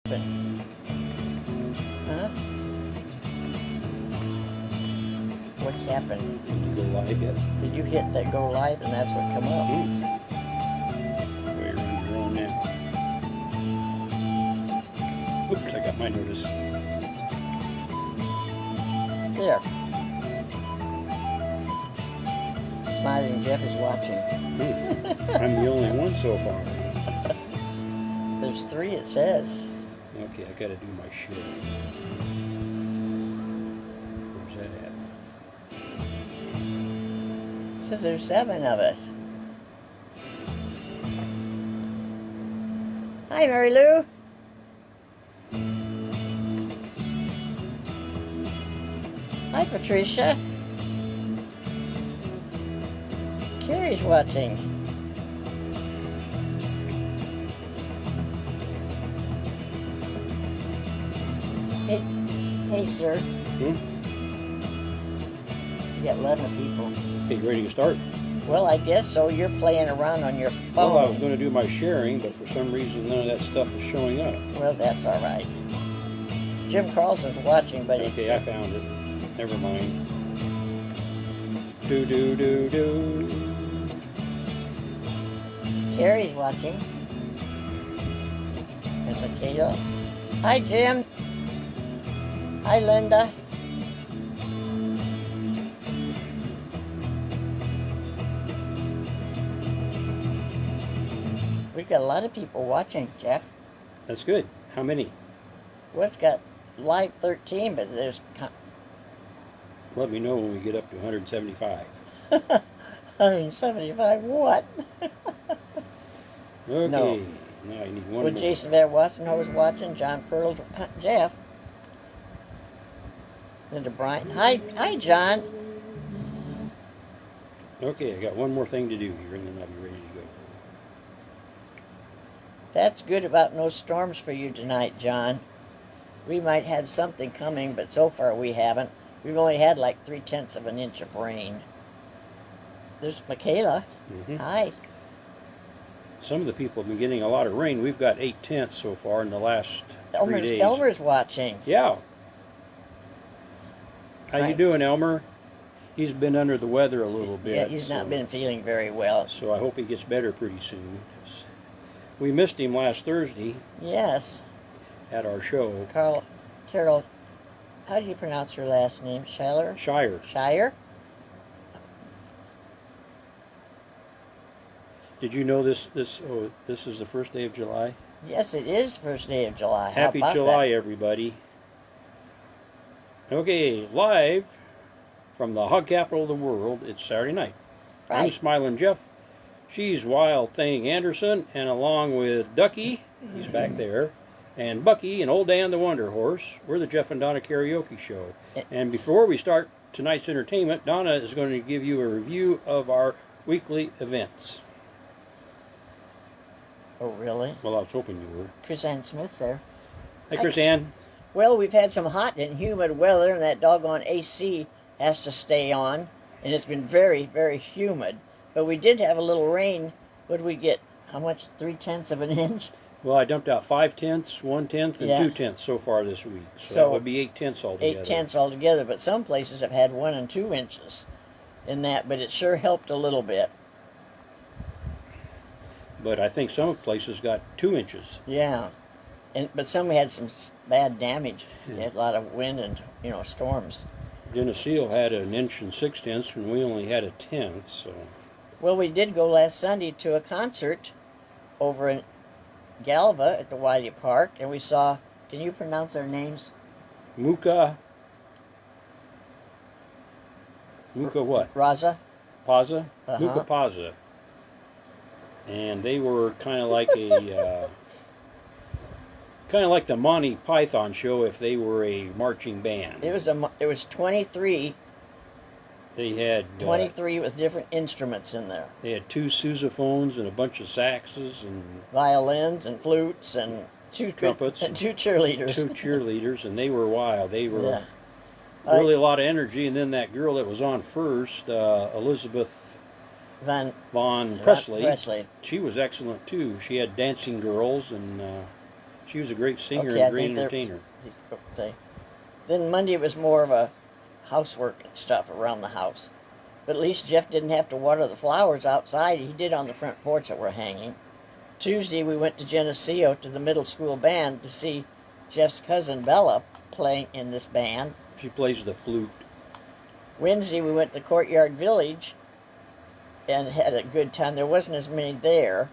happened? Huh? What happened? Did you go live yet? Did you hit that go live and that's what come up? Well, you're on your own now. Oops, I got my notice. There. Smiling Jeff is watching. I'm the only one so far. There's 3 it says. Okay, I gotta do my share. Where's that at? It says there's 7 of us. Hi, Mary Lou. Hi, Patricia. Carrie's watching. Hey, sir. You got 11 people. Okay, you ready to start? Well, I guess so. You're playing around on your phone. Well, I was going to do my sharing, but for some reason none of that stuff is showing up. Well, that's all right. Jim Carlson's watching, but okay, I found it. Never mind. Do. Carrie's watching. And Michaela. Hi, Jim. Hi, Linda. We've got a lot of people watching, Jeff. That's good. How many? Well, it's got live 13, but there's... Let me know when we get up to 175. 175 what? Okay. No. Now I need one Well, more. Jason Van Watson was watching. John Pearl, Jeff. Linda Bryant. Hi, John. Okay, I got one more thing to do here, and then I'll be ready to go. That's good about no storms for you tonight, John. We might have something coming, but so far we haven't. We've only had like 3/10 of an inch of rain. There's Michaela. Hi. Some of the people have been getting a lot of rain. We've got 8/10 so far in the last 3 days. Elmer's watching. Yeah. How Right. you doing, Elmer? He's been under the weather a little bit. Yeah, he's not been feeling very well. So I hope he gets better pretty soon. We missed him last Thursday Yes. at our show. Carol, how do you pronounce her last name? Shire? Shire? Did you know this is the first day of July? Yes, it is first day of July. Happy How about July, that? everybody. Okay, live from the hog capital of the world, it's Saturday night. Right. I'm Smiling Jeff. She's Wild Thing Anderson, and along with Ducky, he's back there, and Bucky and Old Dan the Wonder Horse, we're the Jeff and Donna Karaoke Show. And before we start tonight's entertainment, Donna is going to give you a review of our weekly events. Oh, really? Well, I was hoping you were. Chris Ann Smith's there. Hey, Chris Ann. Well, we've had some hot and humid weather, and that doggone AC has to stay on, and it's been very, very humid. But we did have a little rain. What did we get? How much? 3/10 of an inch? Well, I dumped out 5/10, 1/10, and Yeah. 2/10 so far this week. So that would be 8/10 altogether. 8/10 altogether, but some places have had 1 and 2 inches in that, but it sure helped a little bit. But I think some places got 2 inches. Yeah, but some had some bad damage. They had a lot of wind and storms. Geneseo had 1 inch and 6/10, and we only had 1/10. So Well, we did go last Sunday to a concert over in Galva at the Wiley Park, and we saw. Can you pronounce their names? Muka what? Raza. Paza? Uh-huh. Muka Paza. And they were kind of like a kind of like the Monty Python show if they were a marching band. It was 23. They had 23 with different instruments in there. They had 2 sousaphones and a bunch of saxes and Violins and flutes and 2 trumpets and 2 cheerleaders. 2 cheerleaders, and they were wild. They were Yeah. really a lot of energy. And then that girl that was on first, Elizabeth Von Presley, Presley. she was excellent too. She had dancing girls, and She was a great singer Okay, I and great think they're- entertainer. Okay. Then Monday it was more of a housework and stuff around the house. But at least Jeff didn't have to water the flowers outside. He did on the front porch that were hanging. Tuesday we went to Geneseo to the middle school band to see Jeff's cousin Bella playing in this band. She plays the flute. Wednesday we went to Courtyard Village and had a good time. There wasn't as many there.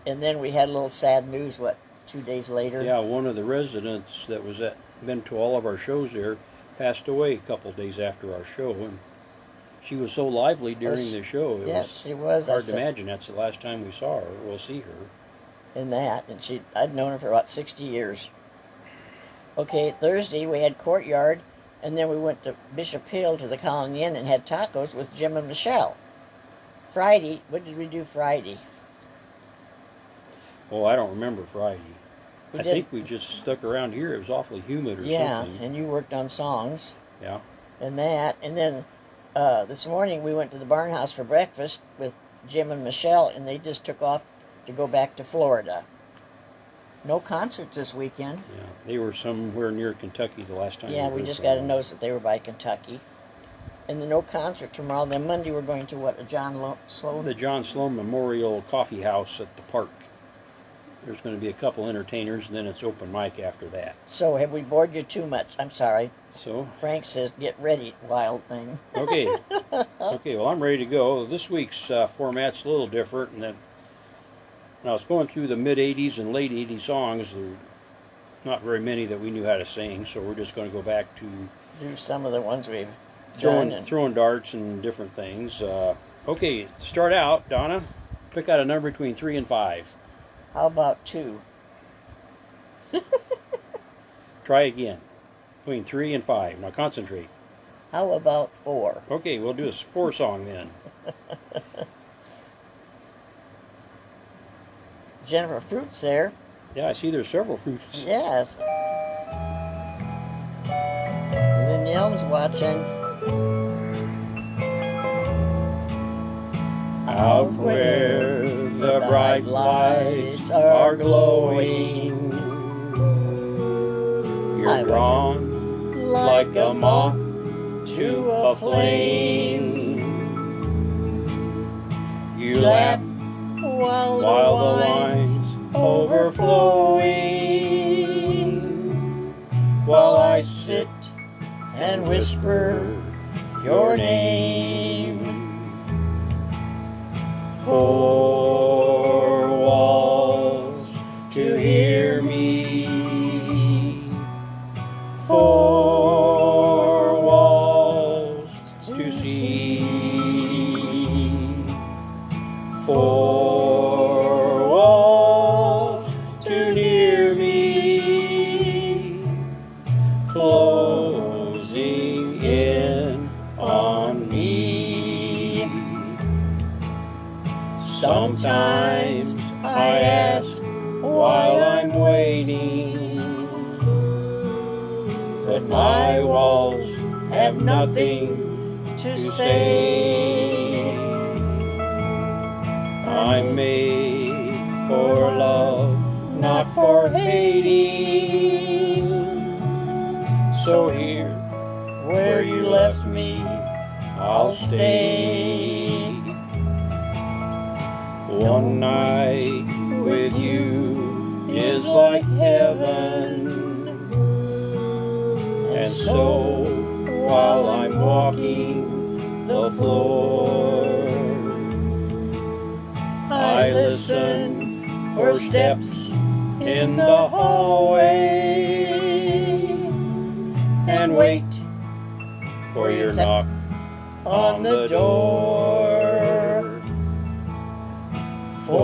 And then we had a little sad news, 2 days later? Yeah, one of the residents that been to all of our shows there passed away a couple days after our show, and she was so lively during the show. It Yes, she was. hard to imagine that's the last time we saw her. We'll see her. In that, and I'd known her for about 60 years. Okay, Thursday we had Courtyard, and then we went to Bishop Hill to the Colony Inn and had tacos with Jim and Michelle. Friday, what did we do Friday? Oh, I don't remember Friday. We I did- think we just stuck around here. It was awfully humid or Yeah, something. and you worked on songs Yeah. and that, and then this morning we went to the Barn House for breakfast with Jim and Michelle, and they just took off to go back to Florida. No concerts this weekend. Yeah. They were somewhere near Kentucky the last time. Yeah, we heard just from got a them. notice that they were by Kentucky. And then no concert tomorrow. Then Monday we're going to what? A John Sloan? The John Sloan Memorial Coffee House at the park. There's going to be a couple entertainers, and then it's open mic after that. So have we bored you too much? I'm sorry. So, Frank says, get ready, wild thing. okay. Okay, well, I'm ready to go. This week's format's a little different, and then when I was going through the mid-'80s and late 80s songs, there were not very many that we knew how to sing, so we're just going to go back to Do some of the ones we've done. And throwing darts and different things. Okay, to start out, Donna, pick out a number between 3 and 5. how about 2? Try again. Between 3 and 5. Now concentrate. How about 4? Okay, we'll do a 4 song then. Jennifer Fruit's there. Yeah, I see there's several fruits. Yes. And then Yelm's watching. Out where the bright lights are glowing, you're drawn like a moth to a flame. You laugh while while the wine's overflowing, while I sit and whisper your name. 4 walls to hear me, 4 walls to see, 4 walls to near me, closing in on me. Sometimes I ask while I'm waiting, but my walls have nothing to say. I'm made for love, not for hating. So here, where you left me, I'll stay. One night with you is like heaven, and so while I'm walking the floor, I listen for steps in the hallway and wait for your knock on the door. 4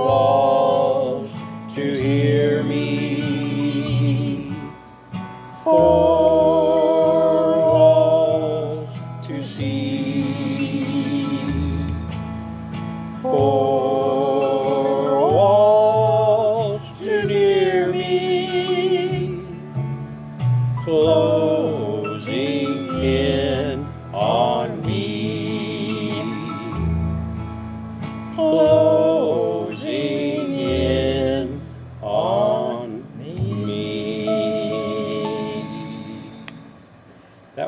walls to hear me, 4 walls to see, 4 walls to near me, closing in on me. Closing in on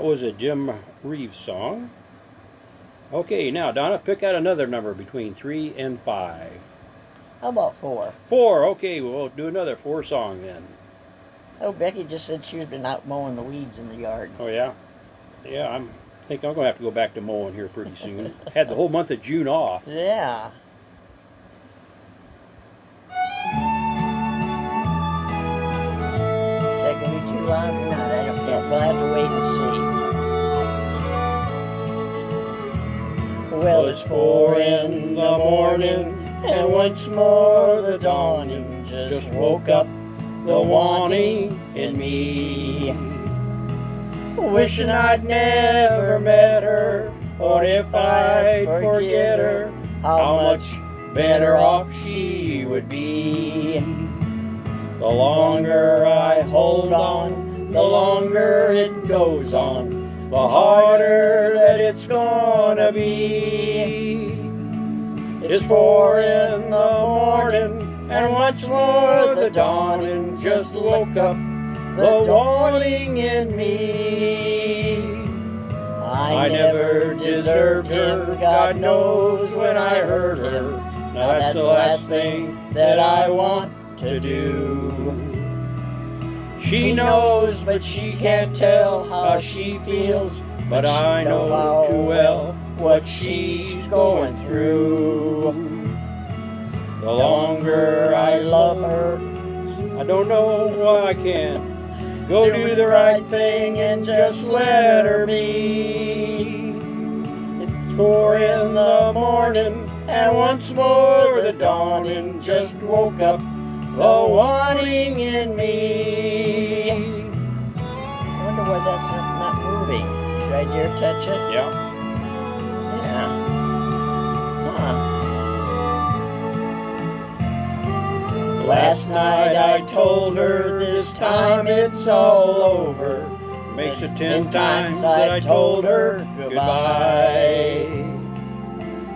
was a Jim Reeves song. Okay, now Donna, pick out another number between 3 and 5. How about 4? 4, okay, we'll do another 4 song then. Oh, Becky just said she's been out mowing the weeds in the yard. Oh yeah? Yeah, I think I'm going to have to go back to mowing here pretty soon. Had the whole month of June off. Yeah. Is that going to be too loud or not? I don't know. We'll have to wait and see. Well, it's 4 in the morning, and once more the dawning just woke up the wanting in me. Wishing I'd never met her, or if I'd forget her, how much better off she would be. The longer I hold on, the longer it goes on, the harder that it's gonna be. It's 4 in the morning, and once more the dawning just woke up the dawning in me. I never deserved her, God knows when I heard her. Now that's the last thing that I want to do. She knows, but she can't tell how she feels, but I know too well what she's going through. The longer I love her, I don't know why I can't go do the right thing and just let her be. It's 4 in the morning, and once more the dawning just woke up the wanting in me. I wonder why that's not moving. Should I dare touch it? Yeah. Yeah. Huh. Last night I told her this time it's all over. Makes it 10 times that I told her goodbye.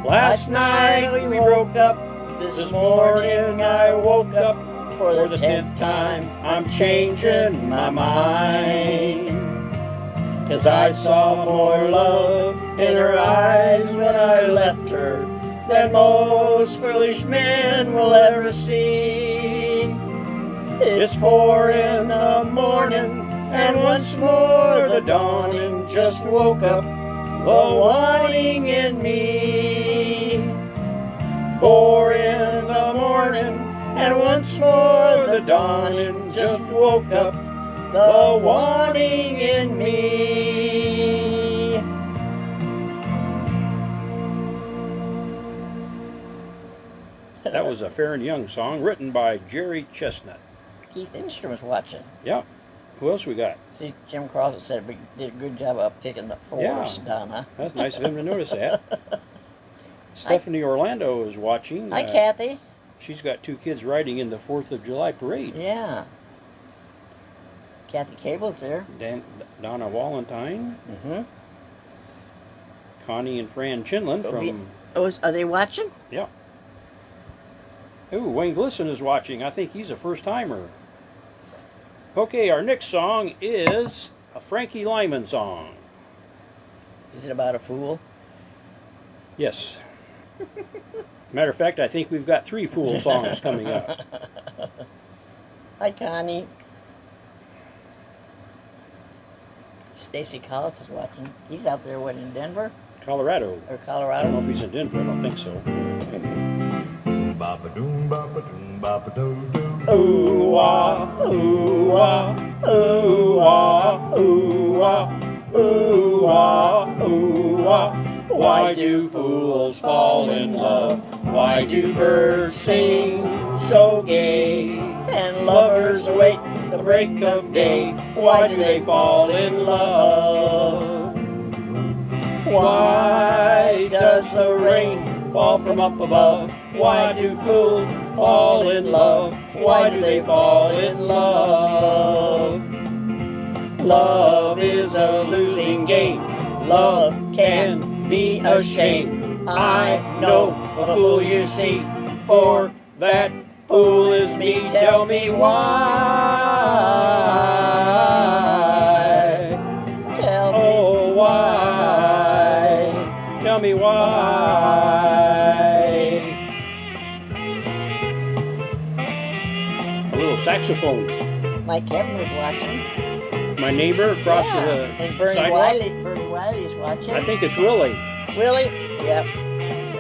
Last night we woke up, this morning I woke up. For the 10th time I'm changing my mind. 'Cause I saw more love in her eyes when I left her than most foolish men will ever see. It's 4 in the morning, and once more the dawning just woke up the wanting in me. 4 in the morning, and once more the dawning just woke up the wanting in me. That was a Fair and Young song written by Jerry Chestnut. Keith Instruments watching. Yeah. Who else we got? See, Jim Crosby said we did a good job of picking the 4s, Yeah. Donna. That's nice of him to notice that. Stephanie Orlando is watching. Hi, Kathy. She's got 2 kids riding in the 4th of July parade. Yeah. Kathy Cable's there. Donna Valentine, Mm-hmm. Connie and Fran Chinlin from... Are they watching? Yeah. Ooh, Wayne Glisson is watching. I think he's a first-timer. Okay, our next song is a Frankie Lyman song. Is it about a fool? Yes. Matter of fact, I think we've got 3 fool songs coming up. Hi, Connie. Stacy Collis is watching. He's out there, what, in Denver? Colorado. Or I Colorado? don't know if he's in Denver. I don't think so. Ooh wah, ooh wah, ooh wah, ooh wah, ooh wah, ooh wah. Why do fools fall in love? Why do birds sing so gay? And lovers wait the break of day. Why do they fall in love? Why does the rain fall from up above? Why do fools fall in love? Why do they fall in love? Love is a losing game. Love can be a shame. I know a fool you see, for that fool is me. Tell me why. Tell me little saxophone. Mike Hebner's watching. My neighbor across And the Bernie sidewalk. Wiley's watching. I think it's Willie. Willie? Yep.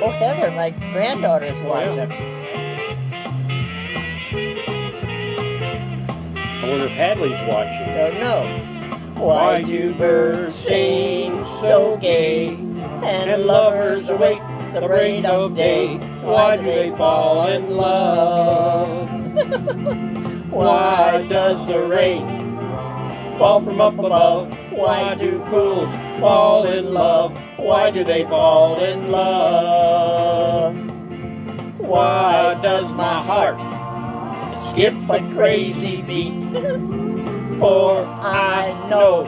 Oh, Heather, my granddaughter's Oh, watching. yeah. I wonder if Hadley's watching. Don't know. Why do birds sing so gay, and lovers await the break of day? Why do they fall in love? Why does the rain fall from up above? Why do fools fall in love? Why do they fall in love? Why does my heart skip a crazy beat? For I know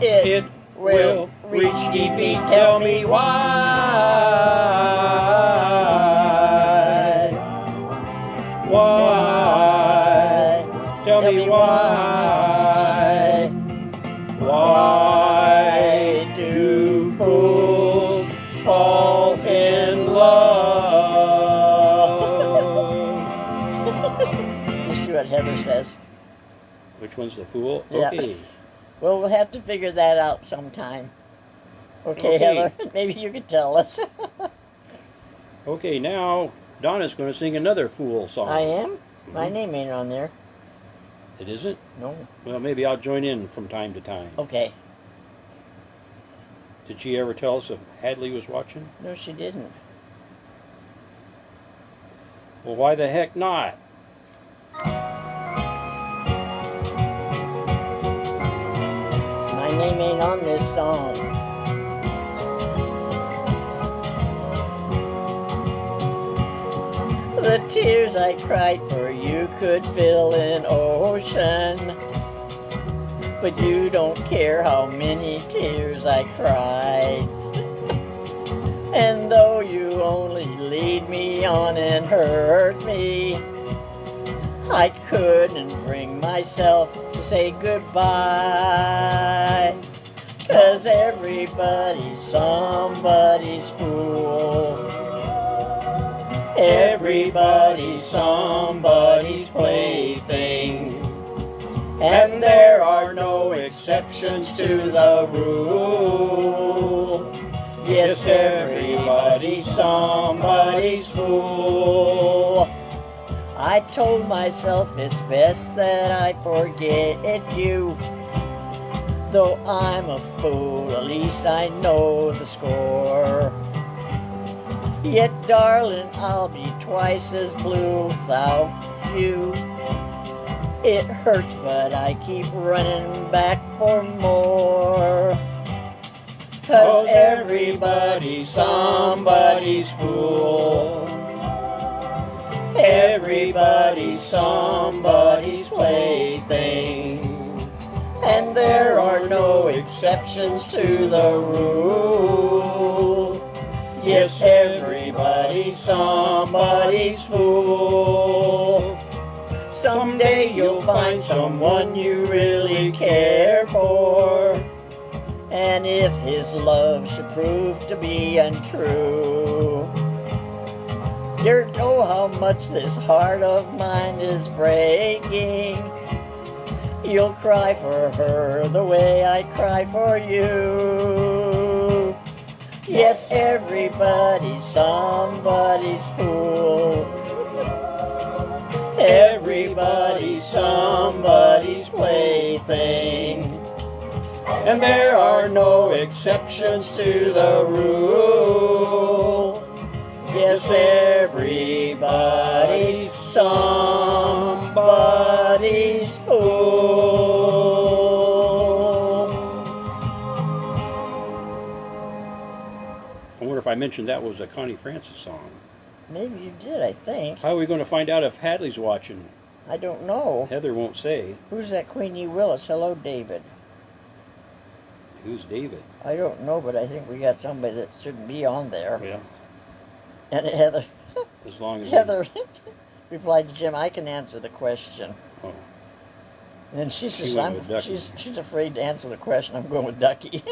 it will reach defeat. Tell me why? Why? Tell me why? Why do fools fall in love? Let's see what Heather says. Which one's the fool? Yeah. Okay. Well, we'll have to figure that out sometime. Okay, Okay. Heather, maybe you could tell us. Okay, now Donna's going to sing another fool song. I am? My name ain't on there. It isn't? No. Well, maybe I'll join in from time to time. Okay. Did she ever tell us if Hadley was watching? No, she didn't. Well, why the heck not? My name ain't on this song. The tears I cried for you could fill an ocean, but you don't care how many tears I cried. And though you only lead me on and hurt me, I couldn't bring myself to say goodbye. 'Cause everybody's somebody's fool. Everybody's somebody's plaything. And there are no exceptions to the rule. Yes, everybody's somebody's fool. I told myself it's best that I forget you. Though I'm a fool, at least I know the score. Yet, darling, I'll be twice as blue without you. It hurts, but I keep running back for more. 'Cause everybody's somebody's fool. Everybody's somebody's plaything. And there are no exceptions to the rule. Yes, everybody's somebody's fool. Someday you'll find someone you really care for. And if his love should prove to be untrue, you know how much this heart of mine is breaking. You'll cry for her the way I cry for you. Yes, everybody's somebody's fool. Everybody's somebody's plaything. And there are no exceptions to the rule. Yes, everybody's somebody's fool. I wonder if I mentioned that was a Connie Francis song. Maybe you did, I think. How are we going to find out if Hadley's watching? I don't know. Heather won't say. Who's that Queenie Willis? Hello, David. Who's David? I don't know, but I think we got somebody that shouldn't be on there. Yeah, And Heather, as long as Heather replied to Jim, I can answer the question. Oh. And then she says, went with Ducky. she's afraid to answer the question. I'm going with Ducky.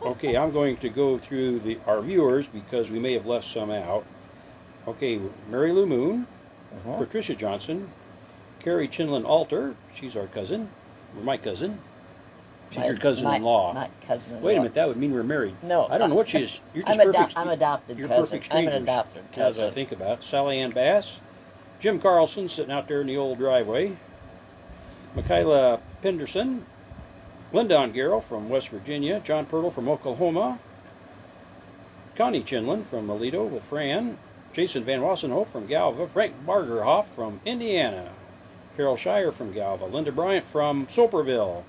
Okay, I'm going to go through our viewers because we may have left some out. Okay, Mary Lou Moon, Patricia Johnson, Carrie Chinlin Alter, she's our cousin, or my cousin. She's your cousin-in-law. My cousin-in-law. Wait a minute, that would mean we're married. No. I don't know what she is. You're just perfect. I'm adopted You're cousin. perfect I'm strangers. an adopted As cousin. I think about it. Sally Ann Bass, Jim Carlson sitting out there in the old driveway, Michaela Penderson, Linda Ongaro from West Virginia, John Pirtle from Oklahoma, Connie Chinlin from Aledo with Fran, Jason Van Wassenhoef from Galva, Frank Bargerhoff from Indiana, Carol Shire from Galva, Linda Bryant from Soperville.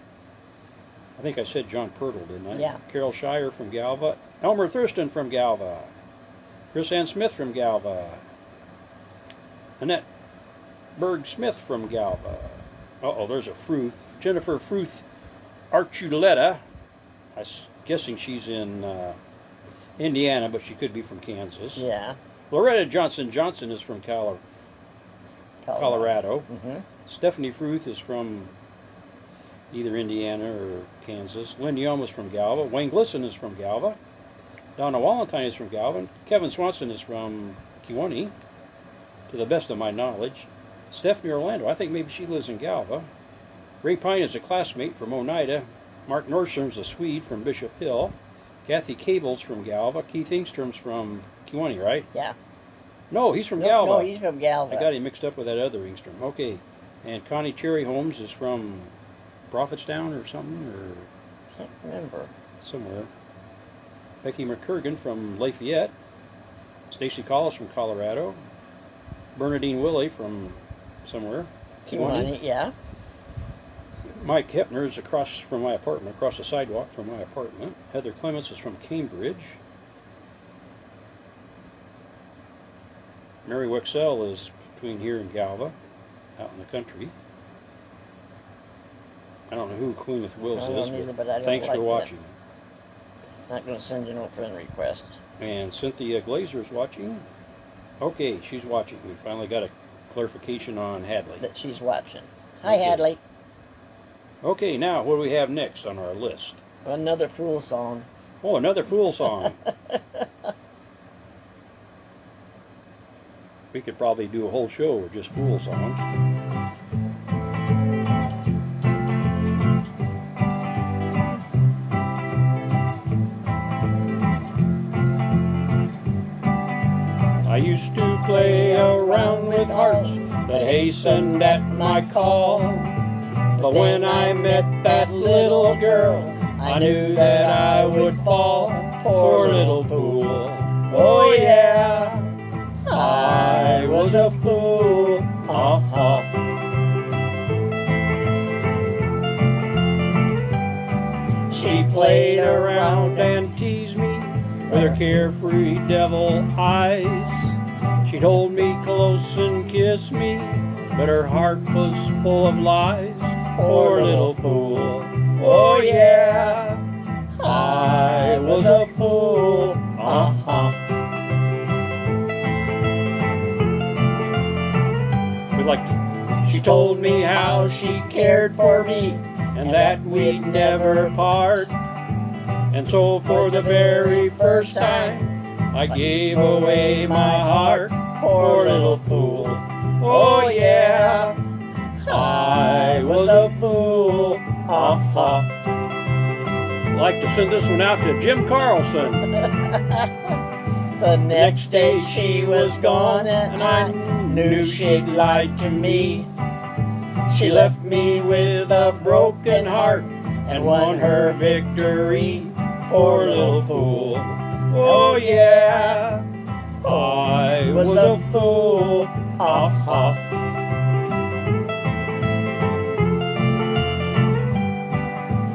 I think I said John Pirtle, didn't I? Yeah. Carol Shire from Galva, Elmer Thurston from Galva, Chris Ann Smith from Galva, Annette Berg Smith from Galva. Uh-oh, there's a Fruth. Jennifer Fruth Archuleta. I'm guessing she's in Indiana, but she could be from Kansas. Yeah. Loretta Johnson Johnson is from Colorado. Mm-hmm. Stephanie Fruth is from either Indiana or Kansas. Lynn Yom is from Galva. Wayne Glisson is from Galva. Donna Walentine is from Galva. Kevin Swanson is from Kewanee, to the best of my knowledge. Stephanie Orlando, I think maybe she lives in Galva. Ray Pine is a classmate from Oneida. Mark Nordstrom's a Swede from Bishop Hill. Kathy Cable's from Galva. Keith Ingstrom's from Kewanee, right? Yeah. No, he's from Galva. No, he's from Galva. I got him mixed up with that other Ingstrom. Okay. And Connie Cherry Holmes is from Prophetstown or something, or Can't remember. somewhere. Becky McCurgan from Lafayette. Stacy Collis from Colorado. Bernadine Willie from somewhere. Kewanee, yeah. Mike Hepner is across from my apartment, across the sidewalk from my apartment. Heather Clements is from Cambridge. Mary Wexell is between here and Galva, out in the country. I don't know who Queen with Wills I don't is, either, but but I don't thanks like for that. watching. Not going to send you no friend request. And Cynthia Glazer's watching. Okay, she's watching. We finally got a clarification on Hadley. That she's watching. Hi, Okay. Hadley. Okay, now what do we have next on our list? Another Fool song. Oh, another Fool song. We could probably do a whole show with just Fool songs. I used to play around with hearts that hastened at my call. But when I met that little girl, I knew that I would fall. Poor little fool. Oh yeah, I was a fool. She played around and teased me with her carefree devil eyes. She'd hold me close and kiss me, but her heart was full of lies. Poor little fool. Oh yeah, I was a fool. She told me how she cared for me and that we'd never part. And so for the very first time, I gave away my heart. Poor little fool. Oh yeah, I was a fool. I'd like to send this one out to Jim Carlson. The next day she was gone and I knew she'd lied to me. She left me with a broken heart and won her victory. Poor little fool. Oh yeah, I was a fool.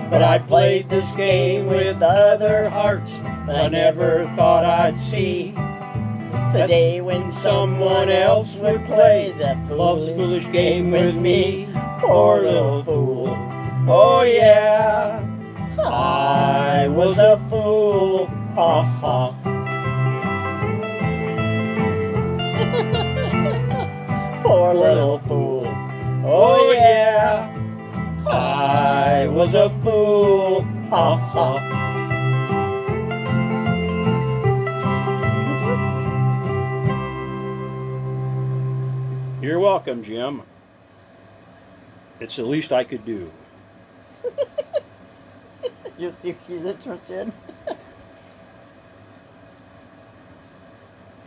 But I played this game with other hearts that I never thought I'd see. The day when someone else would play that love's foolish game with me. Poor little fool. Oh yeah, I was a fool. Poor little fool. Oh yeah, I was a fool. You're welcome, Jim. It's the least I could do. You'll see if she's interested.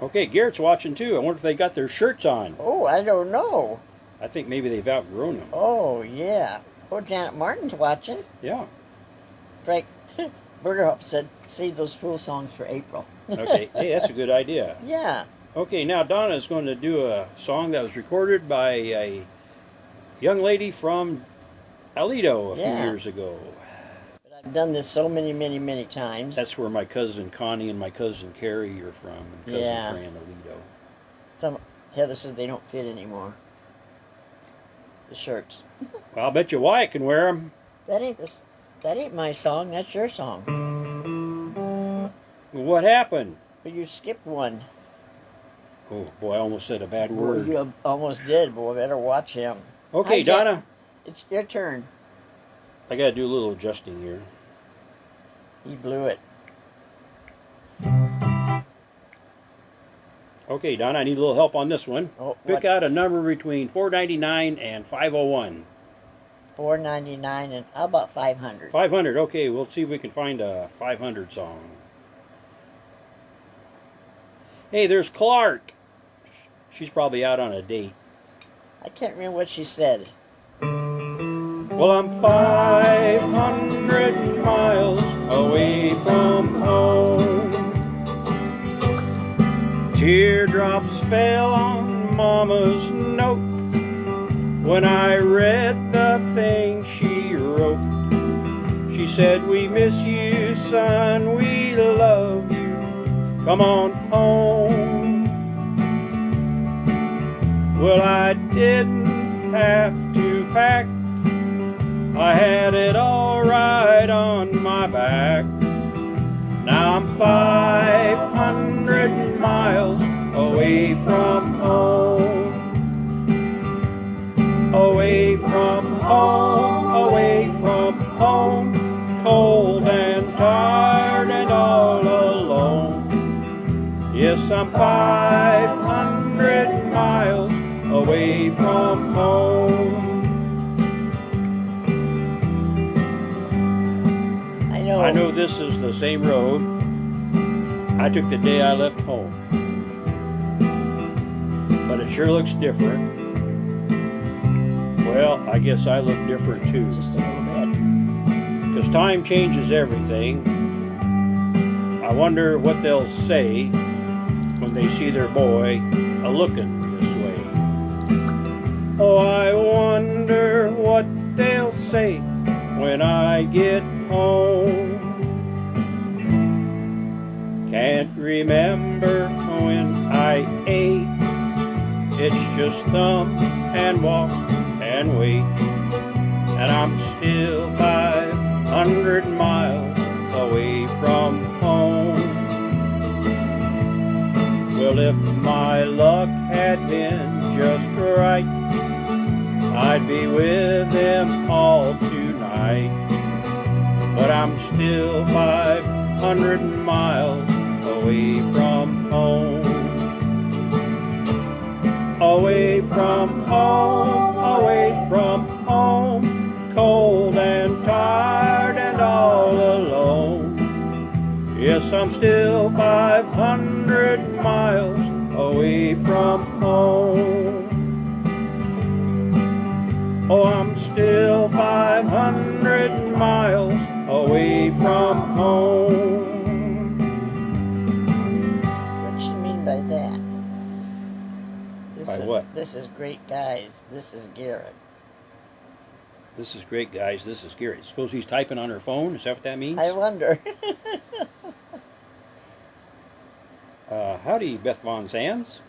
Okay, Garrett's watching too. I wonder if they got their shirts on. Oh, I don't know. I think maybe they've outgrown them. Oh, yeah. Oh, Janet Martin's watching. Yeah. Frank Bergerhoff said, save those fool songs for April. Okay. Hey, that's a good idea. Yeah. Okay, now Donna is going to do a song that was recorded by a young lady from Aledo a few years ago. But I've done this so many times. That's where my cousin Connie and my cousin Carrie are from, and cousin Fran Aledo. Some Heather says they don't fit anymore. The shirts. Well, I'll bet you Wyatt can wear them. That ain't my song. That's your song. What happened? But you skipped one. Oh boy, I almost said a bad Well, word. you almost did, but we better watch him. Okay, Hi, Jack. Donna. It's your turn. I gotta do a little adjusting here. He blew it. Okay, Donna, I need a little help on this one. Oh, Pick out a number between $4.99 and $5.01. $4.99 and how about 500? 500. Okay, we'll see if we can find a 500 song. Hey, there's Clark. She's probably out on a date. I can't remember what she said. Well, I'm 500 miles away from home. Teardrops fell on Mama's note when I read the thing she wrote. She said, we miss you, son, we love you, come on home. Well, I didn't have to pack, I had it all right on my back. Now I'm 500 miles away from home. Away from home, away from home, cold and tired and all alone. Yes, I'm 500 miles away from home. I know this is the same road I took the day I left home, but it sure looks different. Well, I guess I look different too. Just a little bit. Because time changes everything. I wonder what they'll say when they see their boy a-looking this way. Oh, I wonder what they'll say when I get home. Can't remember when I ate. It's just thumb and walk and wait. And I'm still 500 miles away from home. Well, if my luck had been just right, I'd be with them all tonight. But I'm still 500 miles away from home. Away from home, away from home, cold and tired and all alone. Yes, I'm still 500 miles away from home. Oh, I'm still 500 miles away from home. What you mean by that? By what? This is great, guys. This is Garrett. This is great, guys. This is Garrett. Suppose he's typing on her phone? Is that what that means? I wonder. Howdy, Beth Von Sands.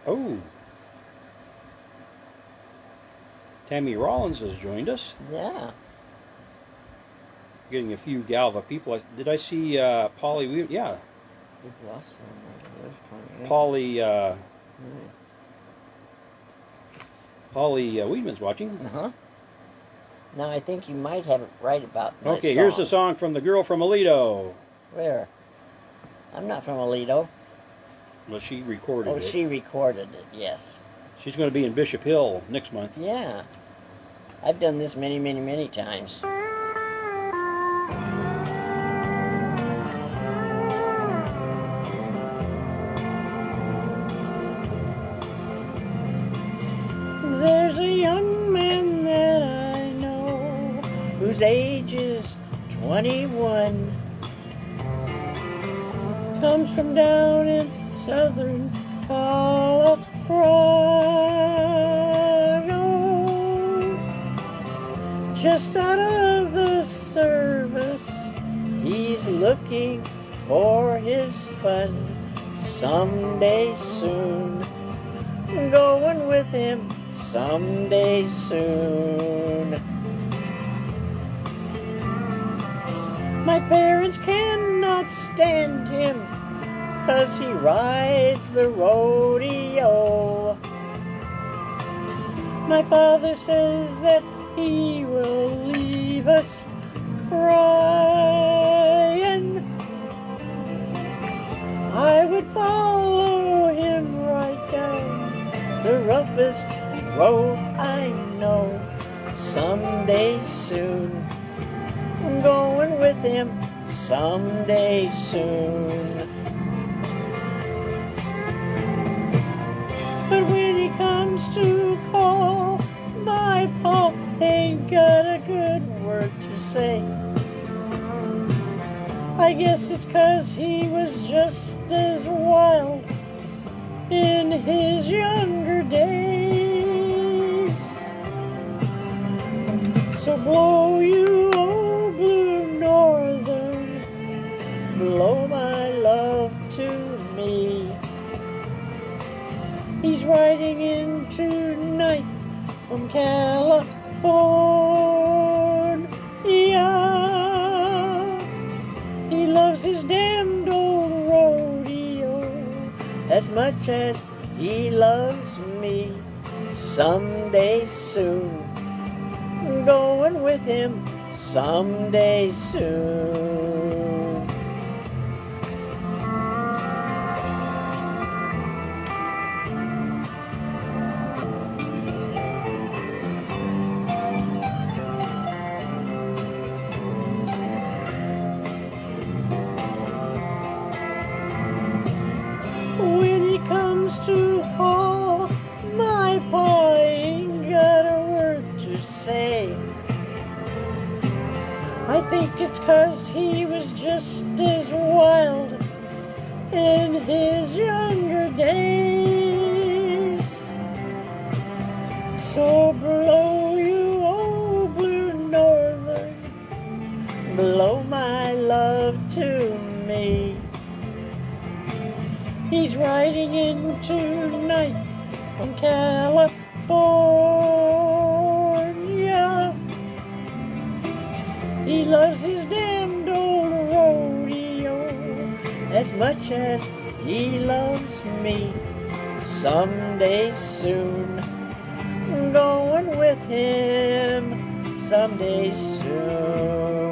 Oh. Tammy Rollins has joined us. Yeah. Getting a few Galva people. Did I see Polly? Yeah. We've lost some. Polly Weedman's watching. Uh-huh. Now, I think you might have it right about my Okay, song. here's the song from the girl from Aledo. Where? I'm not from Aledo. Well, she recorded it. Oh, she recorded it, yes. She's going to be in Bishop Hill next month. Yeah. I've done this many, many, many times. There's a young man that I know whose age is 21. Comes from down in southern Colorado. Just out of the service, he's looking for his fun someday soon. Going with him someday soon. My parents cannot stand him 'cause he rides the rodeo. My father says that he will leave us crying. I would follow him right down the roughest road I know someday soon. I'm going with him someday soon. But when he comes to call, my pa ain't got a good word to say. I guess it's 'cause he was just as wild in his younger days. So blow you, oh blue northern, blow my love to me. He's riding in tonight from California. He loves his damned old rodeo as much as he loves me. Someday soon, I'm going with him someday soon. When he comes to call, my pa ain't got a word to say. I think it's 'cause he was just as wild in his younger days. So blow you, oh blue northern, blow my love to me. He's riding in tonight from California. He loves his damned old rodeo as much as he loves me. Someday soon, I'm going with him someday soon.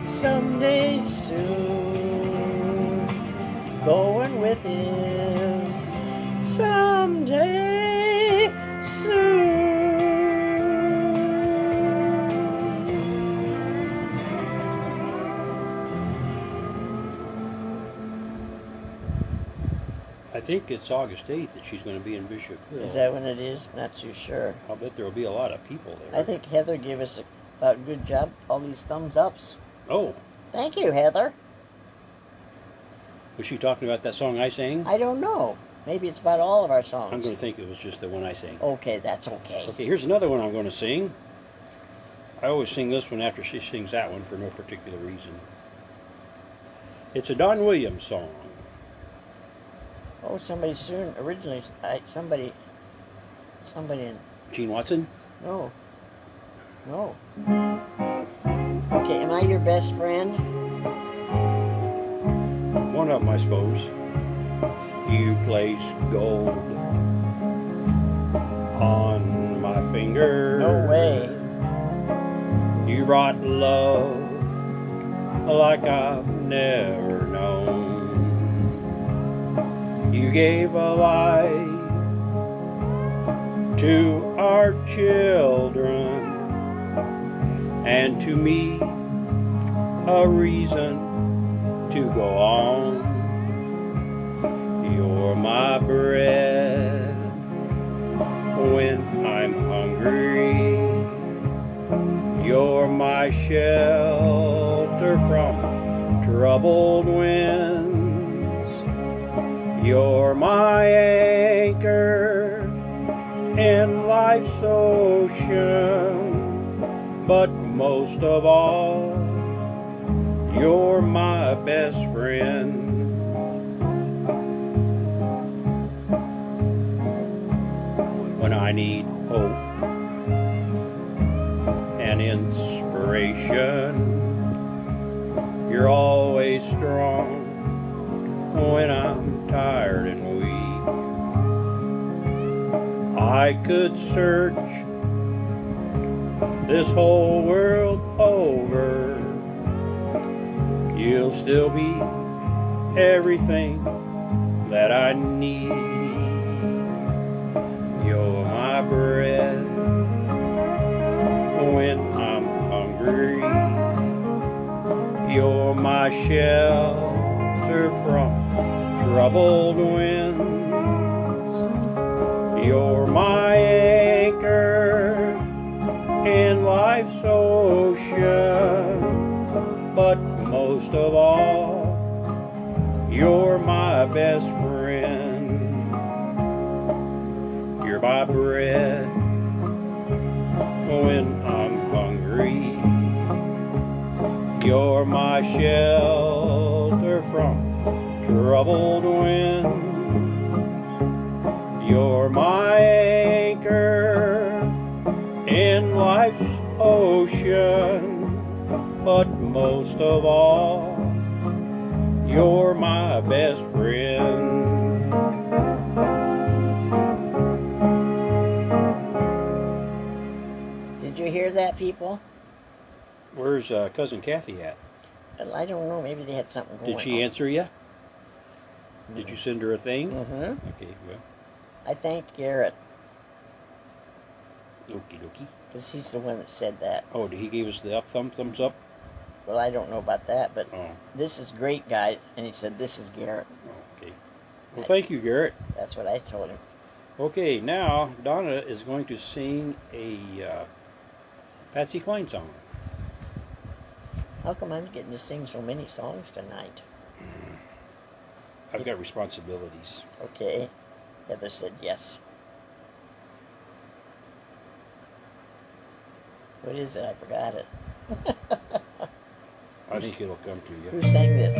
Someday soon, going with him someday soon. I think it's August 8th that she's going to be in Bishop Hill. Is that when it is? Not too sure. I'll bet there will be a lot of people there. I think Heather gave us a good job. All these thumbs ups. Oh, Thank you, Heather. was she talking about that song I sang? I don't know. Maybe it's about all of our songs. I'm going to think it was just the one I sang. Okay, that's okay. Okay, here's another one I'm going to sing. I always sing this one after she sings that one for no particular reason. It's a Don Williams song. Oh, somebody soon. Originally, somebody. In, Gene Watson? no. Okay, am I your best friend? One of them, I suppose. You place gold on my finger. No way. You brought love like I've never known. You gave a life to our children, and to me a reason to go on. You're my bread when I'm hungry. You're my shelter from troubled winds. You're my anchor in life's ocean. But most of all, you're my best friend. When I need hope and inspiration, you're always strong when I'm tired and weak. I could search this whole world over, you'll still be everything that I need. You're my bread when I'm hungry. You're my shelter from troubled winds. You're my anchor in life's ocean. But most of all, you're my best friend. You're my bread when I'm hungry. You're my shelter from troubled winds. You're my anchor in life's ocean. But most of all, you're my best friend. Did you hear that, people? Where's Cousin Kathy at? Well, I don't know. Maybe they had something going on. Did she answer you? Did you send her a thing? Mm-hmm. Okay, well. I thanked Garrett Okie dokie. because he's the one that said that. Oh, did he give us the thumbs up? Well, I don't know about that, but Oh, this is great, guys. And he said, this is Garrett. okay. Well, thank you, Garrett. That's what I told him. Okay, now Donna is going to sing a Patsy Cline song. How come I'm getting to sing so many songs tonight? I've got responsibilities. Okay. Heather said yes. What is it? I forgot it. I think it'll come to you. Who sang this?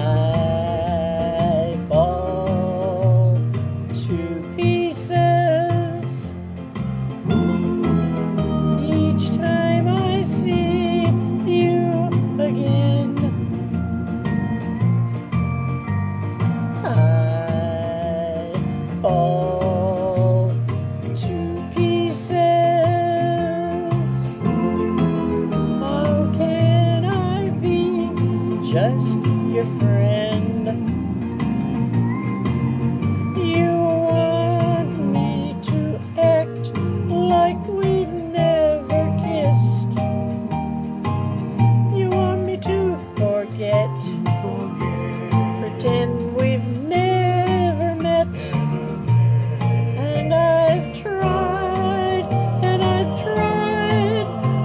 I fall to pieces each time I see you again. I fall to pieces. How can I be just your friend? You want me to act like we've never kissed. You want me to forget, pretend we've never met. And I've tried,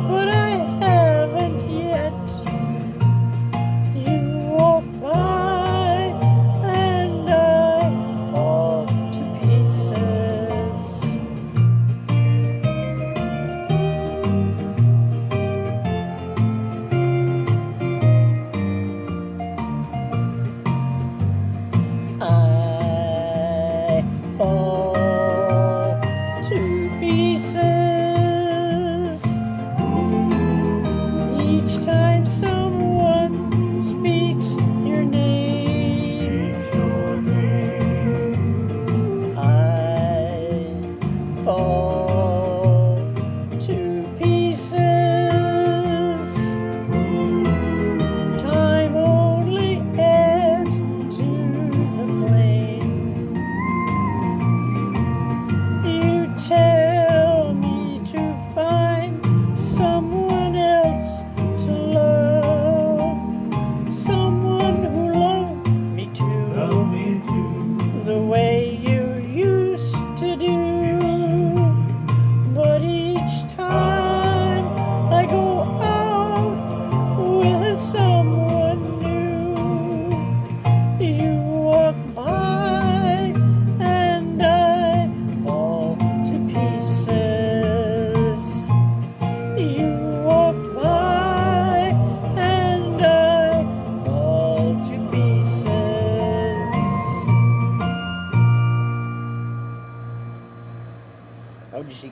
but I haven't yet. You walk by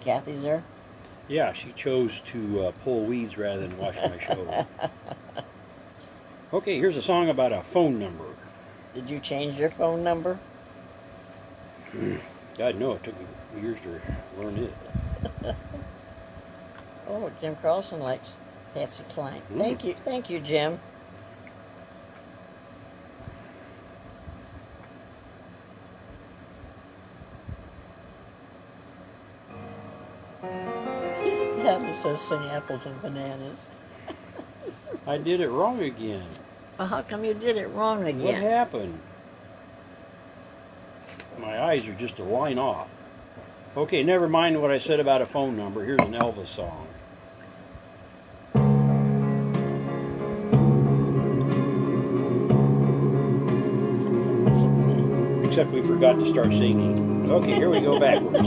think Kathy's there? Yeah, she chose to pull weeds rather than wash my show. Okay, here's a song about a phone number. Did you change your phone number? God, no, it took me years to learn it. Oh, Jim Carlson likes Patsy Cline. Thank you, Jim. Yeah, it says sing apples and bananas. I did it wrong again. Well, how come you did it wrong again? What happened? My eyes are just a line off. Okay, never mind what I said about a phone number. Here's an Elvis song. Except we forgot to start singing. Okay, here we go backwards.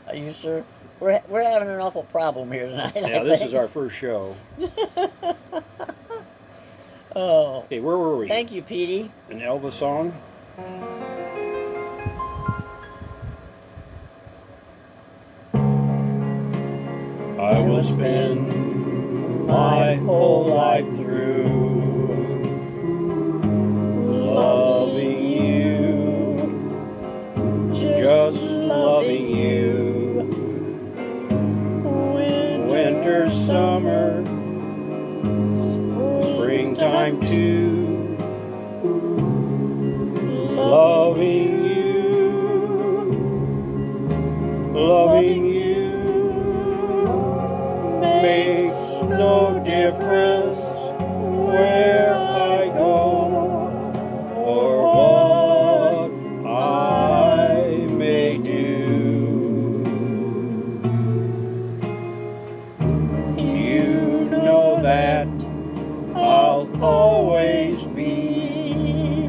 Are you sure? We're having an awful problem here tonight. Yeah, this is our first show. Oh. Okay, where were we? Thank you, Petey. An Elvis song? I will spend my whole life through loving you, just loving you. Winter, summer, springtime too. Loving you, loving you makes no difference where I go or what I may do. You know that I'll always be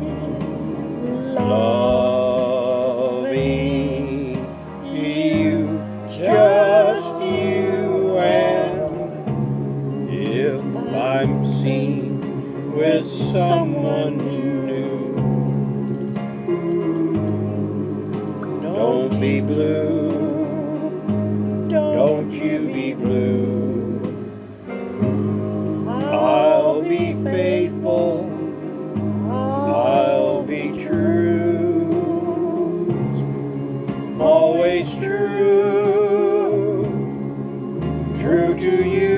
loving you, just you, and if I'm seen with someone new, don't be blue, don't you be blue. I'll be faithful, I'll be true, always true, true to you.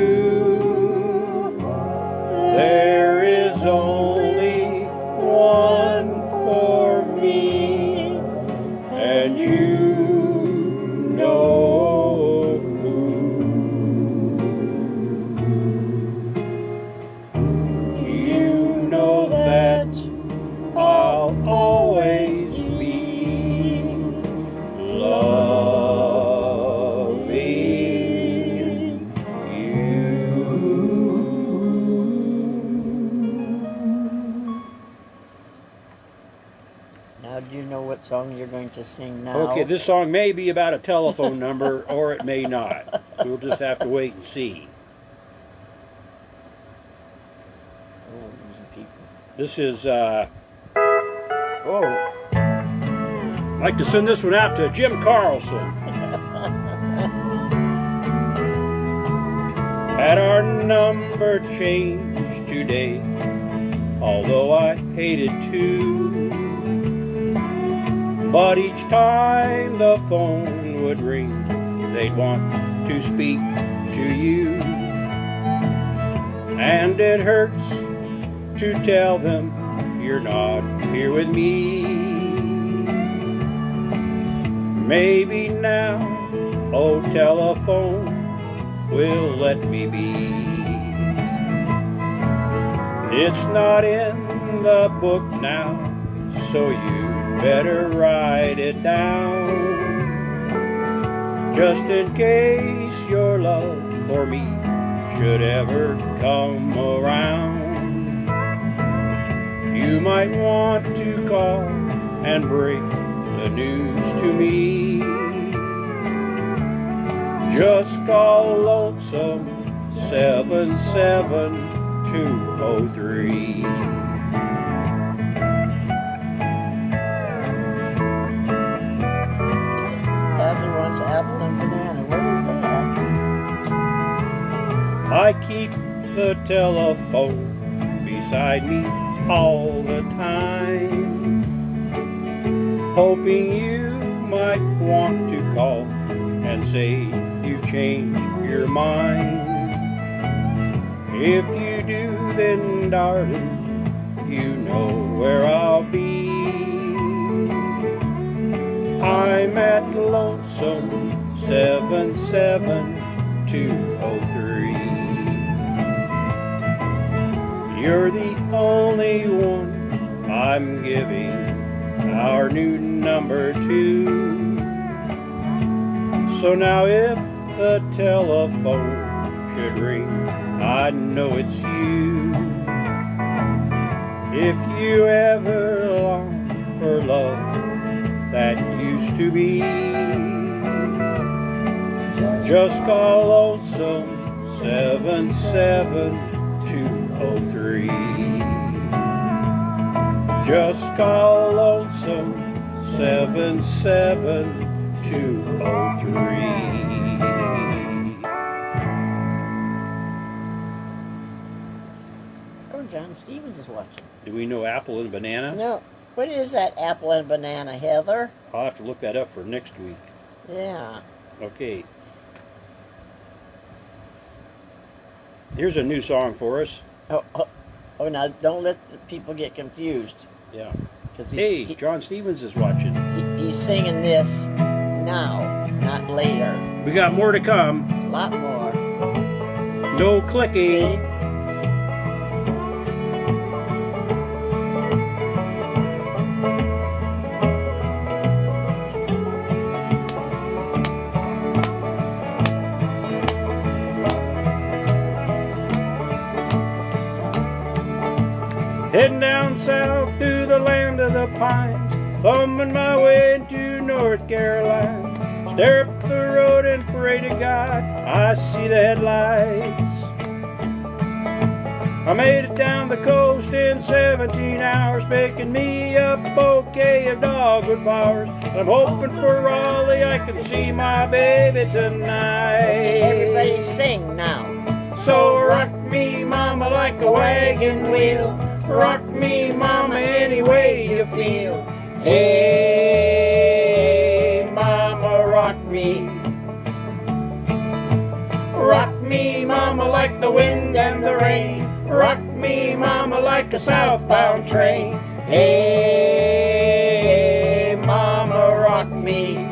There is only one for me, and you know who. You know that I'll always be loving you. Now, do you know what song you're going to sing now? Okay, this song may be about a telephone number or it may not. We'll just have to wait and see. Oh, losing people. This is, Oh. I'd like to send this one out to Jim Carlson. Had our number changed today, although I hated to. But each time the phone would ring, they'd want to speak to you. And it hurts to tell them you're not here with me. Maybe now, oh telephone, will let me be. It's not in the book now, so you better write it down, just in case your love for me should ever come around. You might want to call and break the news to me. Just call Lonesome 77203. apple and banana. What is that? I keep the telephone beside me all the time, hoping you might want to call and say you changed your mind. If you do, then darling, you know where I'll be. I'm at Lonesome 77203. You're the only one I'm giving our new number to. So now if the telephone should ring, I know it's you. If you ever long for love that used to be, just call Lonesome 77203. Just call Lonesome 77203. Oh, John Stevens is watching. Do we know apple and banana? No. What is that apple and banana, Heather? I'll have to look that up for next week. Yeah. Okay. Here's a new song for us. Oh, now don't let the people get confused. Yeah. Hey, John Stevens is watching. He's singing this now, not later. We got more to come. A lot more. No clicking. See? Heading down south through the land of the pines, thumbing my way into North Carolina. Stare up the road and pray to God I see the headlights. I made it down the coast in 17 hours, picking me up a bouquet of dogwood flowers. I'm hoping for Raleigh I can see my baby tonight. Okay, everybody sing now. So rock me, mama, like a wagon wheel. Rock me, mama, any way you feel. Hey, mama, rock me. Rock me, mama, like the wind and the rain. Rock me, mama, like a southbound train. Hey, mama, rock me.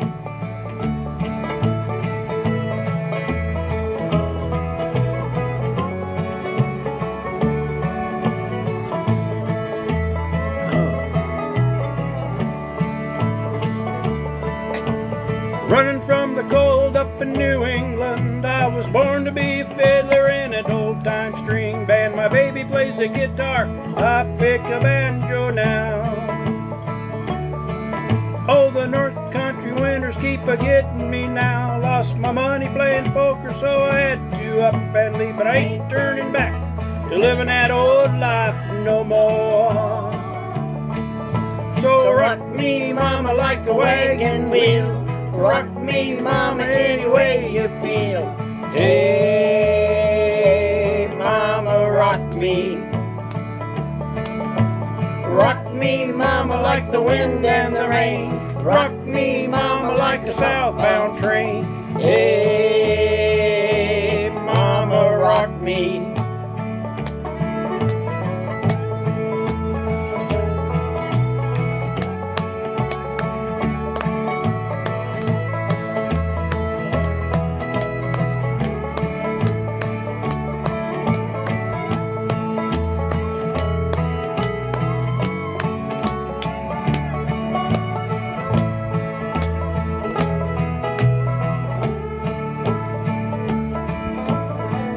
Running from the cold up in New England, I was born to be a fiddler in an old-time string band. My baby plays the guitar, I pick a banjo now. Oh, the North Country winters keep a-getting me now. Lost my money playing poker, so I had to up and leave. But I ain't turning back to living that old life no more. So rock me, mama, like a wagon wheel. Rock me, mama, any way you feel. Hey, mama, rock me. Rock me, mama, like the wind and the rain. Rock me, mama, like a southbound train. Hey, mama, rock me.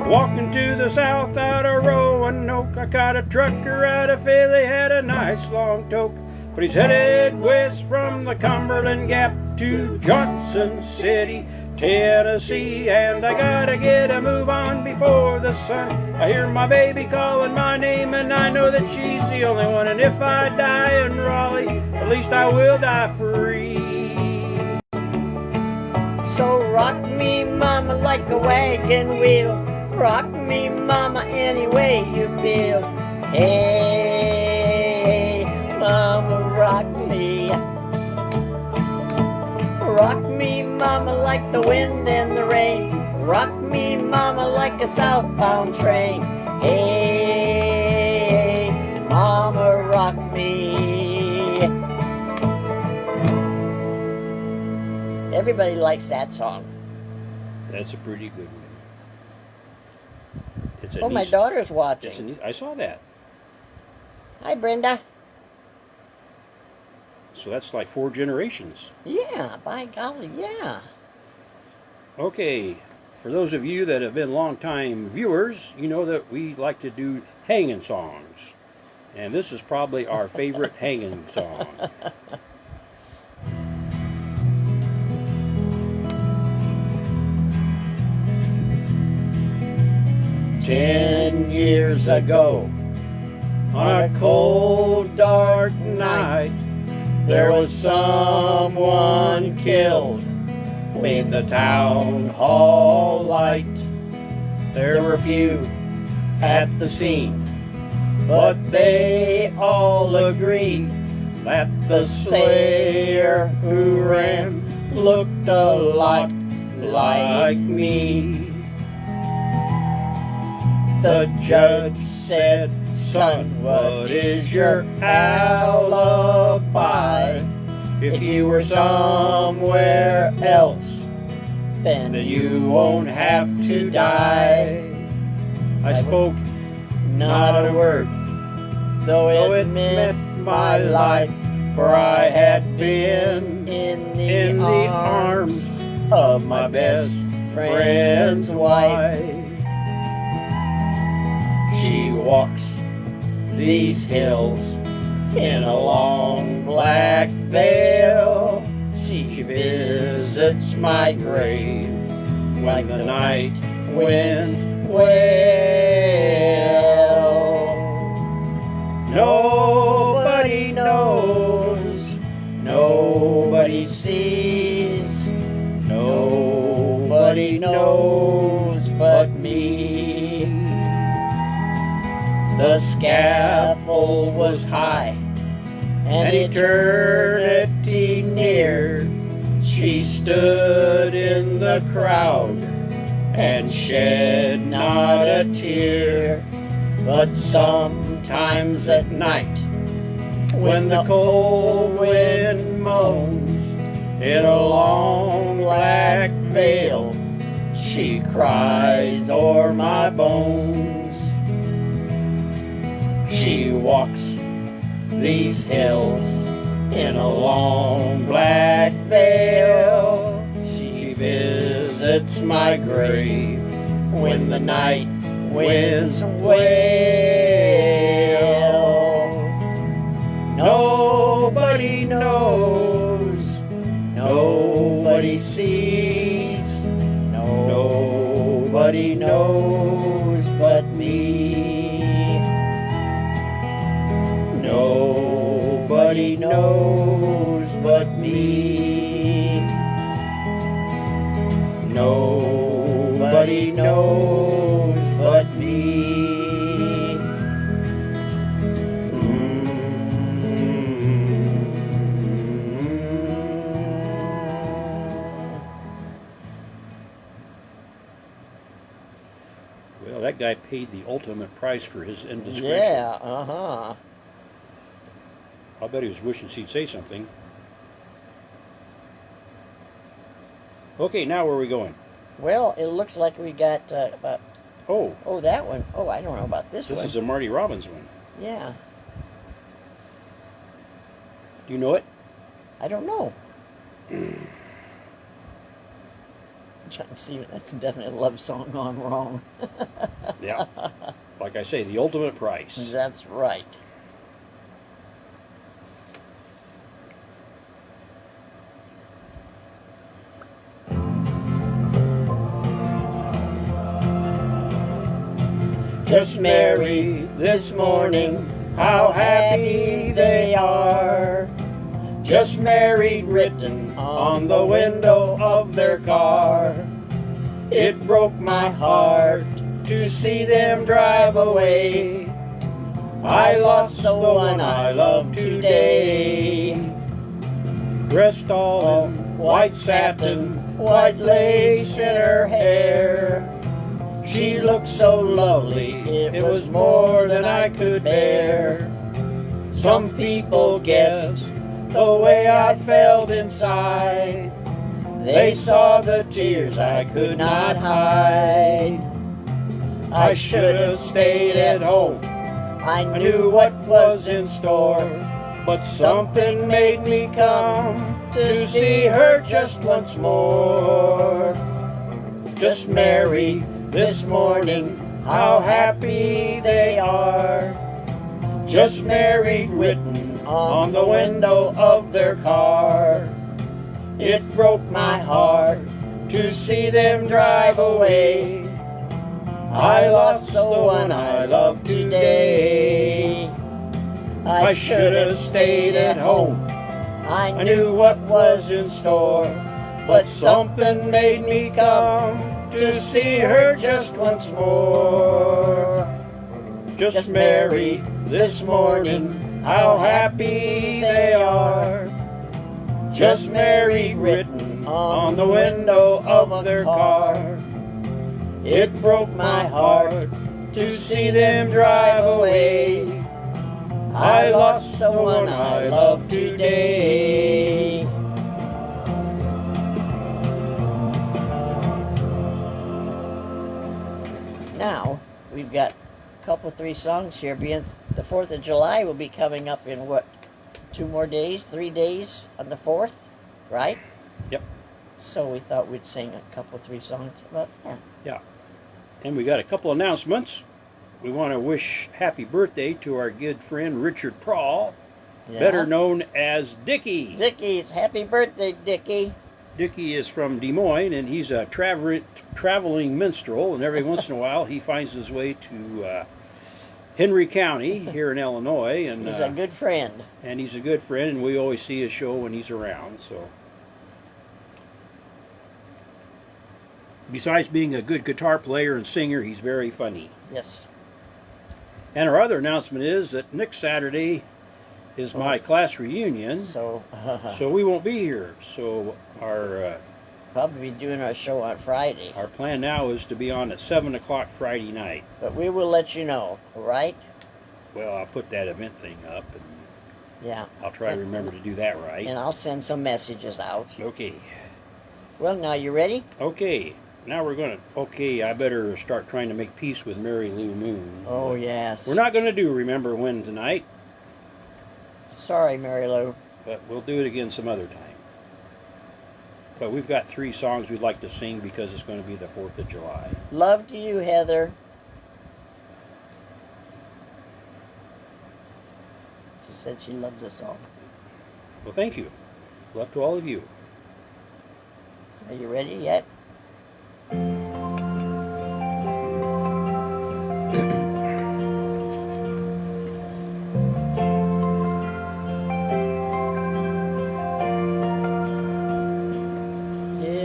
Walking to the south out of Roanoke, I caught a trucker out of Philly, had a nice long toke. But he's headed west from the Cumberland Gap to Johnson City, Tennessee. And I gotta get a move on before the sun. I hear my baby calling my name, and I know that she's the only one. And if I die in Raleigh, at least I will die free. So rock me, mama, like a wagon wheel. Rock me, mama, any way you feel. Hey, mama, rock me. Rock me, mama, like the wind and the rain. Rock me, mama, like a southbound train. Hey, mama, rock me. Everybody likes that song. That's a pretty good one. It's a Oh, my niece- daughter's it's a watching. niece- I saw that. Hi, Brenda. So that's like 4 generations. Yeah, by golly, yeah. Okay, for those of you that have been long-time viewers, you know that we like to do hanging songs. And this is probably our favorite hanging song. "10 years ago, on a cold, dark night, there was someone killed beneath the town hall light. There were few at the scene, but they all agreed that the slayer who ran looked a lot like me. The judge said, 'Son, what is your alibi? If you were somewhere else, then you won't have to die.' I spoke not a word, though it meant my life, for I had been in the arms of my best friend's wife. She walks these hills in a long black veil. She visits my grave like the night winds wail. Nobody knows, nobody sees, nobody knows but me. The scaffold was high and eternity near. She stood in the crowd and shed not a tear. But sometimes at night, when the cold wind moans in a long black veil, she cries o'er my bones. She walks these hills in a long black veil. She visits my grave when the night winds wail. Nobody knows, nobody sees, nobody knows but me. Nobody knows but me. Nobody knows but me. Well, that guy paid the ultimate price for his indiscretion. Yeah, uh-huh. I bet he was wishing she'd say something. Okay, now where are we going? Well, it looks like we got about, Oh, oh, that one. Oh, I don't know about this this one. is a Marty Robbins one. Yeah, Do you know it? I don't know. I'm trying to see. That's definitely a love song gone wrong. Yeah. Like I say, the ultimate price. That's right. Just married this morning, how happy they are. just married written on the window of their car. It broke my heart to see them drive away. I lost the one I love today. Dressed all in white satin, white lace in her hair. She looked so lovely, it was more than I could bear. Some people guessed the way I felt inside. They saw the tears I could not hide. I should have stayed at home. I knew what was in store, but something made me come to see her just once more. Just married this morning, how happy they are. Just married written on the window of their car. It broke my heart to see them drive away. I lost the one I love today. I should have stayed at home. I knew what was in store, but something made me come to see her just once more. Just married this morning, how happy they are. Just married written on the window of their car. It broke my heart to see them drive away. I lost the one I love today. Now, we've got a couple, 3 songs here. Being the 4th of July will be coming up in what, 2 more days, 3 days on the 4th, right? Yep. So we thought we'd sing a couple, 3 songs about that. Yeah. And we got a couple announcements. We want to wish happy birthday to our good friend Richard Prawl, Yeah. better known as Dickie. Dickie, happy birthday, Dickie. Dickie is from Des Moines, and he's a traveling minstrel, and every once in a while he finds his way to Henry County here in Illinois. And He's a good friend. And he's a good friend, and we always see his show when he's around. So, besides being a good guitar player and singer, he's very funny. Yes. And our other announcement is that next Saturday is my class reunion, So, so we won't be here. So our probably be doing our show on Friday. our plan now is to be on at 7 o'clock Friday night. But we will let you know, all right? Well, I'll put that event thing up, and Yeah. I'll try to remember to do that right. And I'll send some messages out. Okay. Well, now you ready? Okay. Now we're going to... Okay, I better start trying to make peace with Mary Lou Moon. Oh, yes. We're not going to do Remember When tonight, Sorry, Mary Lou. but we'll do it again some other time. But we've got 3 songs we'd like to sing because it's going to be the 4th of July. Love to you, Heather. She said she loves us all. Well, thank you. Love to all of you. Are you ready yet?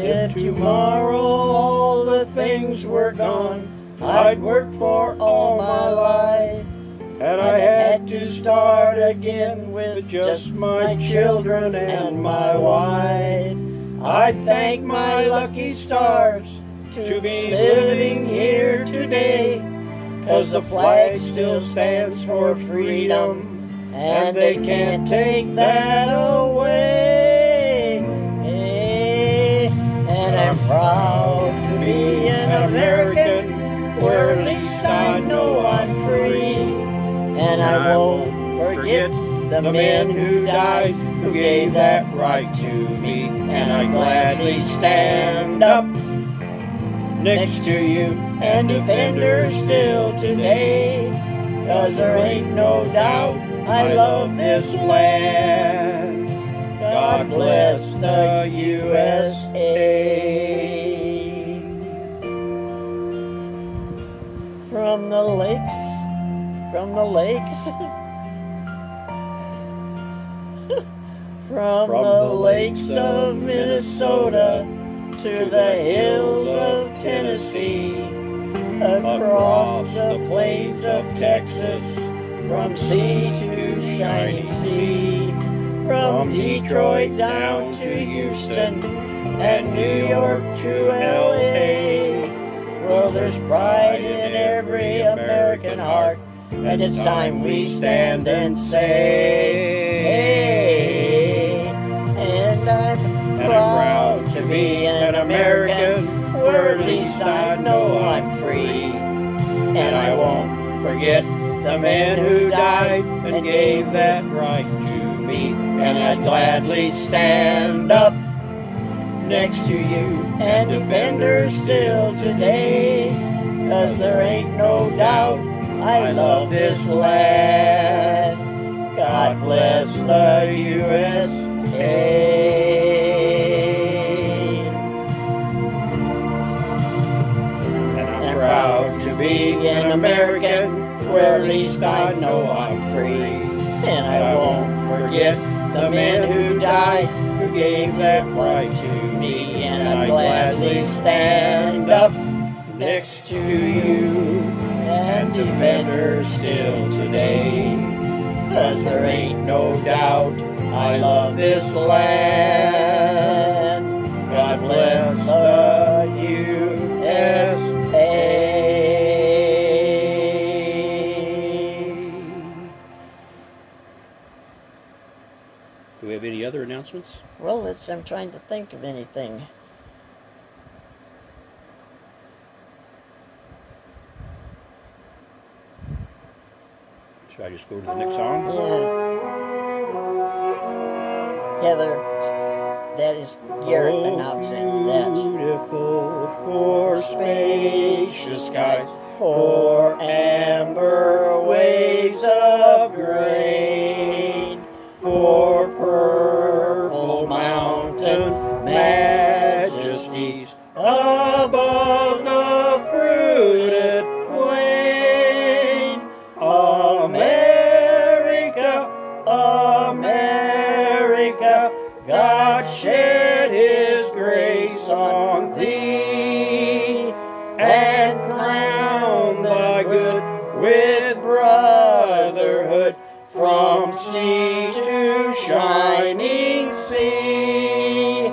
If tomorrow all the things were gone I'd worked for all my life, And I had to start again with just my children and my wife. I'd thank my lucky stars to be living here today, 'cause the flag still stands for freedom, and they can't take that away. And I'm proud to be an American, where at least I know I'm free. And I won't forget the men who died, who gave that right to me. And I gladly stand up next to you and defend her still today, 'cause there ain't no doubt I love this land. God bless the USA. From the lakes, From the lakes of Minnesota to the hills of Tennessee, across the plains of Texas, from sea to shining sea, from Detroit down to Houston and New York to L.A. Well, there's pride in every American heart, and it's time we stand and say, hey. And I'm proud to be an American, where at least I know I'm free. And I won't forget the men who died and gave that right to me. And I'd gladly stand up next to you and defend her still today, 'cause there ain't no doubt I love this land. God bless the USA. And I'm proud to be an American, where at least I know I'm free. And I won't forget the men who died, who gave that right to me. And I'd gladly stand up next to you and defend her still today, 'cause there ain't no doubt I love this land. God bless the USA. Do we have any other announcements? Well, I'm trying to think of anything. Should I just go to the next song? Yeah. Heather, that is Garrett announcing that. Beautiful for spacious skies, For amber waves of grain, for purple mountain majesties above the fruited plain. America, America, God shed His grace on thee, and crown the good with brotherhood, from sea to shining sea.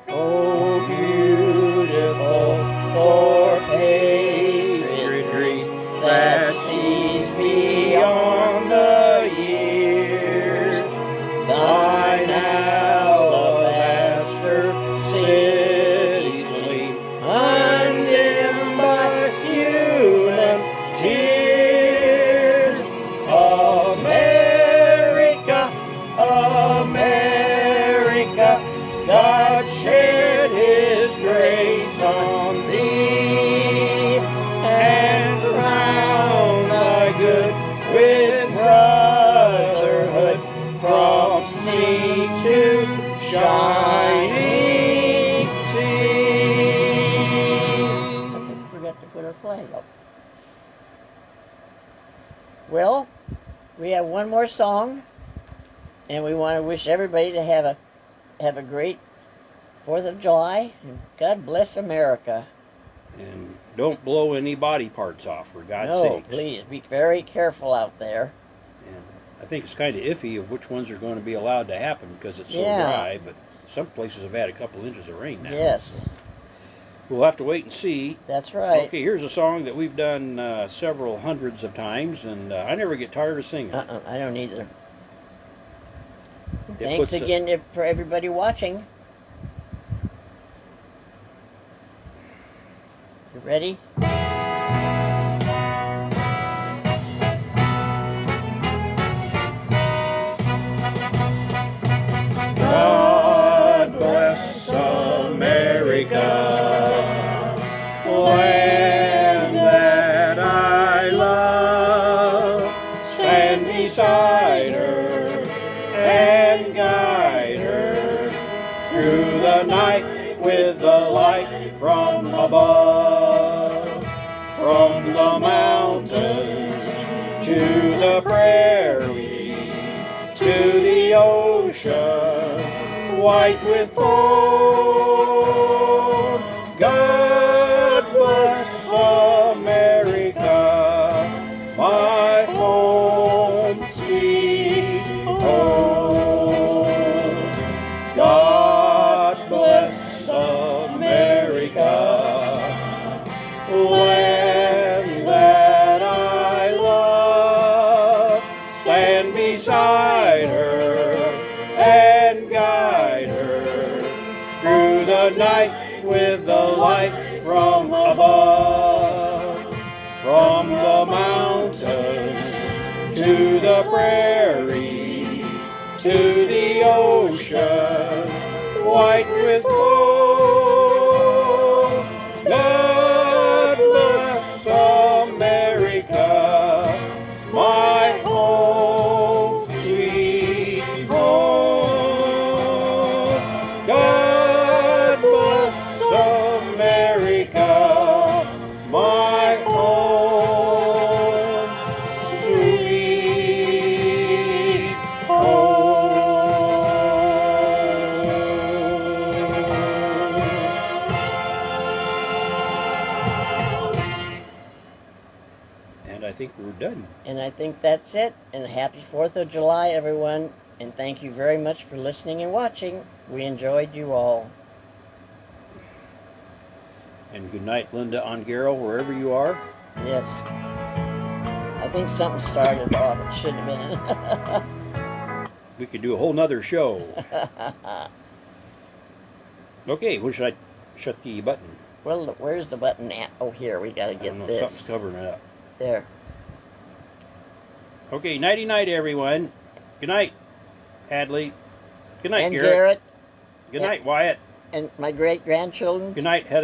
Oh, beautiful for patriotry that sees beyond the years, thine alabaster cities gleam, undimmed by human tears. America, America, God shed His grace on thee, and crown the good with brotherhood, from sea to shining sea. I forgot to put our flag up. Well, we have one more song, and we want to wish everybody to have a great 4th of July, and God bless America. And don't blow any body parts off, for God's No, sakes. please be very careful out there. And I think it's kind of iffy of which ones are going to be allowed to happen because it's so Yeah. dry, but some places have had a couple inches of rain now. Yes, We'll have to wait and see. that's right. Okay, here's a song that we've done several hundreds of times, and I never get tired of singing. I don't either. It Thanks puts again for everybody watching. You ready? God bless America, land that I love. Stand beside her and guide her through the night with the light from above. From the mountains to the prairies, to the ocean, white with foam. God bless America, my home sweet home. God bless America, land that I love. Stand beside her and guide her through the night with the light from above. From the mountains to the prairies, to the ocean, white with gold. God bless America, my home sweet home. God bless America, my home sweet home. And I think we're done. And I think that's it. And happy 4th of July, everyone. And thank you very much for listening and watching. We enjoyed you all. And good night, Linda Ongaro, wherever you are. Yes. I think something started off. It should have been. We could do a whole nother show. Okay, where should I shut the button? Well, where's the button at? Oh, here. We got to I get don't know, this. something's covering it up. There. Okay, nighty-night, everyone. Good night, Hadley. Good night, And Garrett. Garrett. Good night, Wyatt. And my great-grandchildren. Good night, Heather.